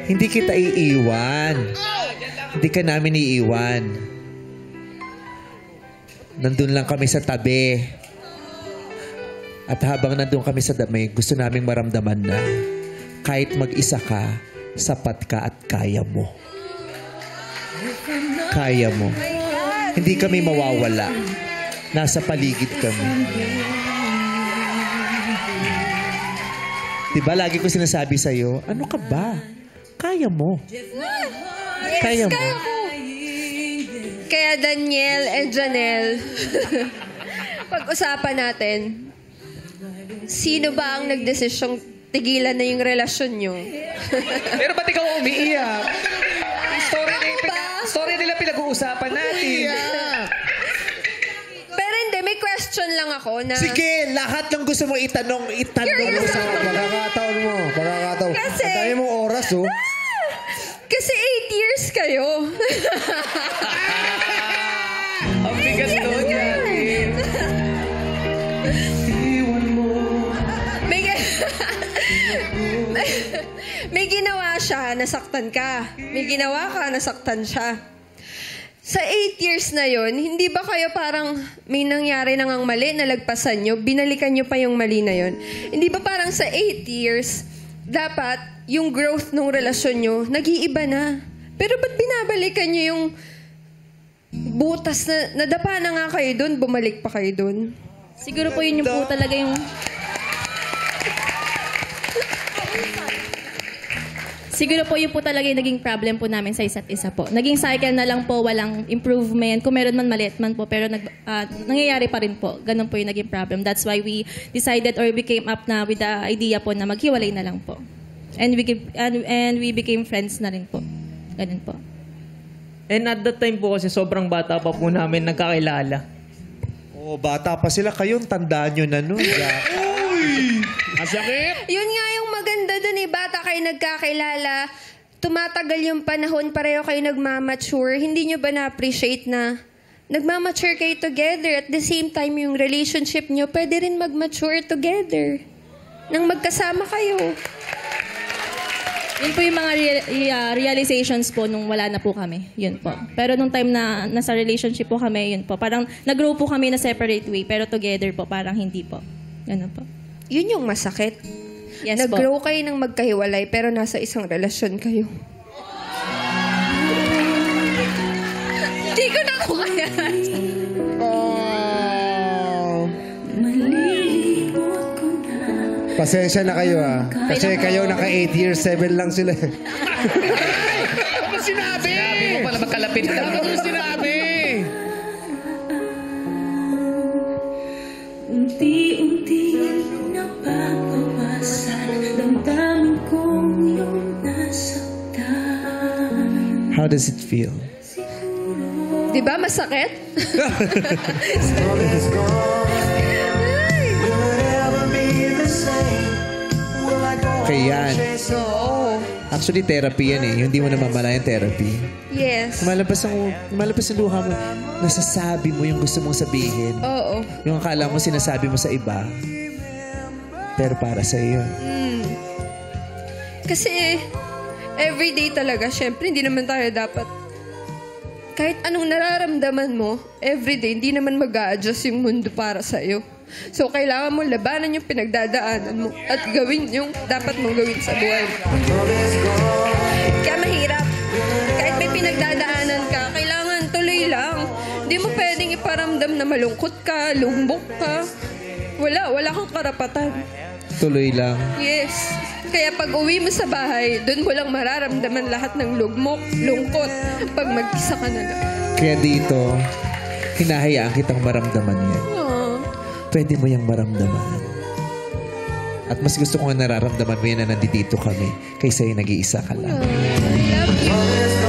Hindi kita iiwan. Hindi ka namin iiwan. Nandun lang kami sa tabi. At habang nandun kami sa tabi, gusto naming maramdaman na kahit mag-isa ka, sapat ka at kaya mo. Kaya mo. Hindi kami mawawala. Nasa paligid kami. Diba, lagi ko sinasabi sa'yo, ano ka ba? Kaya mo. Kaya mo. Kaya Daniel and Janelle, pag-usapan natin, sino ba ang nagdesisyong tigilan na yung relasyon nyo? Pero ba't ikaw umiiyak? Story nila pinag-uusapan natin. Pero hindi, may question lang ako na... Sige, lahat ng gusto mo itanong mo sa Pagkakataon mo. Kasi- Ang dami mong oras, oh. Kasi 8 years kayo. Ang bigat doon yan. May ginawa siya, nasaktan ka. May ginawa ka, nasaktan siya. Sa 8 years na yon, hindi ba kayo parang may nangyari nang ang mali, nalagpasan nyo, binalikan nyo pa yung mali na yon? Hindi ba parang sa 8 years, dapat yung growth ng relasyon nyo, nag-iiba na? Pero ba't binabalikan nyo yung butas na nadapa na nga kayo doon, bumalik pa kayo doon? Siguro po yun yung po talaga yung... Siguro po yun po talaga yung naging problem po namin sa isa't isa po. Naging cycle na lang po, walang improvement. Kung meron man, maliit man po, pero nangyayari pa rin po. Ganun po yung naging problem. That's why we decided or we came up na with the idea po na maghiwalay na lang po. And we became friends na rin po. Ganun po. And at that time po kasi sobrang bata pa po namin nagkakilala. Oh, bata pa sila. Kayong tandaan nyo na nun. Masakit! Yun nga yung maganda dun eh. Bata kayo nagkakilala, tumatagal yung panahon, pareho kayo nagmamature. Hindi nyo ba na-appreciate na nagmamature kayo together? At the same time, yung relationship nyo, pwede rin mag-mature together. Nang magkasama kayo. Yun po yung mga realizations po nung wala na po kami. Yun po. Pero nung time na nasa relationship po kami, yun po. Parang nag-grow po kami na separate way, pero together po, parang hindi po. Ganun po. Yun yung masakit. Yes po. Nag-grow kayo ng magkahiwalay, pero nasa isang relasyon kayo. Hindi ko na kaya. Pasensya na kayo, ah. Kasi kayo naka 8 years, 7 lang sila. Ano sinabi? Sinabi mo pala magkalapit na. Ano sinabi? Unti-unti napapawasan damdamin kong iyong nasaktan. How does it feel? Di ba masakit? Okay, yan. Oo. Actually, therapy yan eh. Yung hindi mo namamalayan therapy. Yes. Lumalabas ang luha mo. Nasasabi mo yung gusto mong sabihin. Oo. Yung akala mo sinasabi mo sa iba. Pero para sa iyo. Kasi, everyday talaga, syempre, hindi naman tayo dapat, kahit anong nararamdaman mo, everyday, hindi naman mag-a-adjust yung mundo para sa'yo. So, kailangan mo labanan yung pinagdadaanan mo at gawin yung dapat mong gawin sa buhay mo. Kaya mahirap. Kahit may pinagdadaanan ka, kailangan tuloy lang. Hindi mo pwedeng iparamdam na malungkot ka, lumbok ka. Wala kang karapatan. Tuloy lang. Yes. Kaya pag uwi mo sa bahay, doon mo lang mararamdaman lahat ng lugmok, lungkot, pag mag-isa ka na lang. Kaya dito, hinahayaan kitang maramdaman yan. Pwede mo yung maramdaman. At mas gusto ko nga nararamdaman mo yan na nandito kami kaysa yung nag-iisa ka lang. I love you.